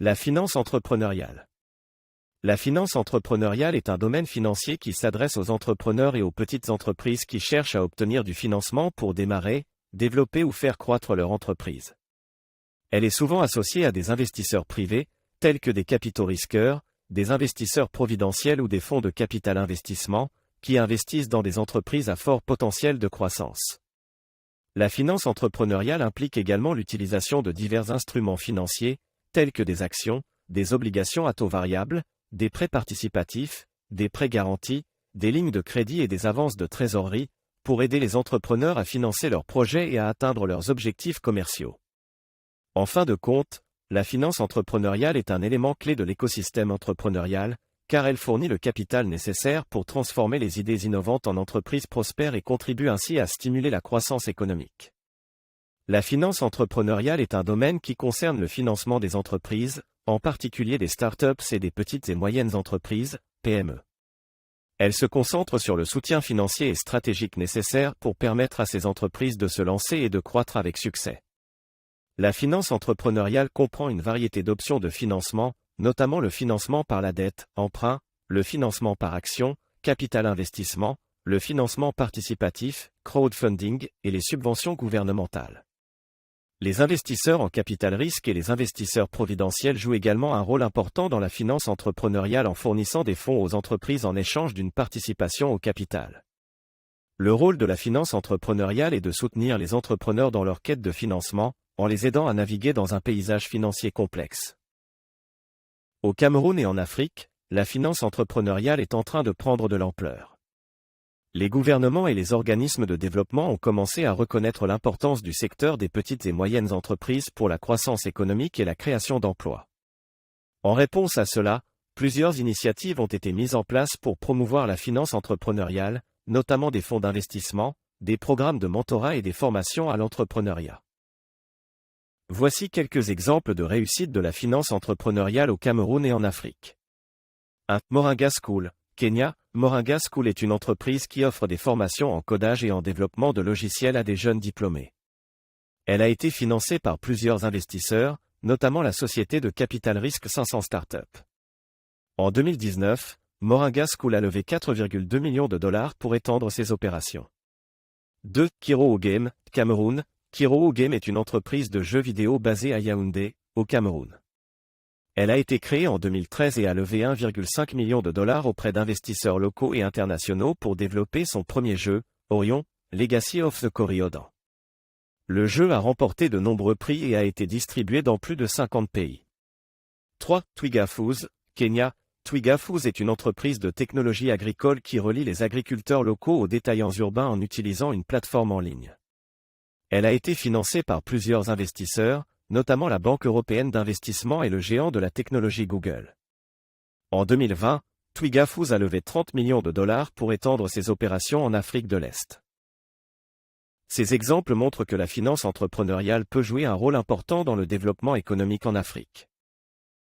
La finance entrepreneuriale. La finance entrepreneuriale est un domaine financier qui s'adresse aux entrepreneurs et aux petites entreprises qui cherchent à obtenir du financement pour démarrer, développer ou faire croître leur entreprise. Elle est souvent associée à des investisseurs privés, tels que des capitaux risqueurs, des investisseurs providentiels ou des fonds de capital investissement, qui investissent dans des entreprises à fort potentiel de croissance. La finance entrepreneuriale implique également l'utilisation de divers instruments financiers, tels que des actions, des obligations à taux variable, des prêts participatifs, des prêts garantis, des lignes de crédit et des avances de trésorerie, pour aider les entrepreneurs à financer leurs projets et à atteindre leurs objectifs commerciaux. En fin de compte, la finance entrepreneuriale est un élément clé de l'écosystème entrepreneurial, car elle fournit le capital nécessaire pour transformer les idées innovantes en entreprises prospères et contribue ainsi à stimuler la croissance économique. La finance entrepreneuriale est un domaine qui concerne le financement des entreprises, en particulier des startups et des petites et moyennes entreprises, PME. Elle se concentre sur le soutien financier et stratégique nécessaire pour permettre à ces entreprises de se lancer et de croître avec succès. La finance entrepreneuriale comprend une variété d'options de financement, notamment le financement par la dette, emprunt, le financement par action, capital investissement, le financement participatif, crowdfunding et les subventions gouvernementales. Les investisseurs en capital risque et les investisseurs providentiels jouent également un rôle important dans la finance entrepreneuriale en fournissant des fonds aux entreprises en échange d'une participation au capital. Le rôle de la finance entrepreneuriale est de soutenir les entrepreneurs dans leur quête de financement, en les aidant à naviguer dans un paysage financier complexe. Au Cameroun et en Afrique, la finance entrepreneuriale est en train de prendre de l'ampleur. Les gouvernements et les organismes de développement ont commencé à reconnaître l'importance du secteur des petites et moyennes entreprises pour la croissance économique et la création d'emplois. En réponse à cela, plusieurs initiatives ont été mises en place pour promouvoir la finance entrepreneuriale, notamment des fonds d'investissement, des programmes de mentorat et des formations à l'entrepreneuriat. Voici quelques exemples de réussite de la finance entrepreneuriale au Cameroun et en Afrique. 1. Moringa School, Kenya. Moringa School est une entreprise qui offre des formations en codage et en développement de logiciels à des jeunes diplômés. Elle a été financée par plusieurs investisseurs, notamment la société de capital risque 500 Startups. En 2019, Moringa School a levé 4,2 millions de dollars pour étendre ses opérations. 2. Kiroo Game, Cameroun. Kiroo Game est une entreprise de jeux vidéo basée à Yaoundé, au Cameroun. Elle a été créée en 2013 et a levé 1,5 million de dollars auprès d'investisseurs locaux et internationaux pour développer son premier jeu, Orion, Legacy of the Coriodan. Le jeu a remporté de nombreux prix et a été distribué dans plus de 50 pays. 3. Twiga Foods, Kenya. Twiga Foods est une entreprise de technologie agricole qui relie les agriculteurs locaux aux détaillants urbains en utilisant une plateforme en ligne. Elle a été financée par plusieurs investisseurs, notamment la Banque européenne d'investissement et le géant de la technologie Google. En 2020, Twiga Foods a levé 30 millions de dollars pour étendre ses opérations en Afrique de l'Est. Ces exemples montrent que la finance entrepreneuriale peut jouer un rôle important dans le développement économique en Afrique.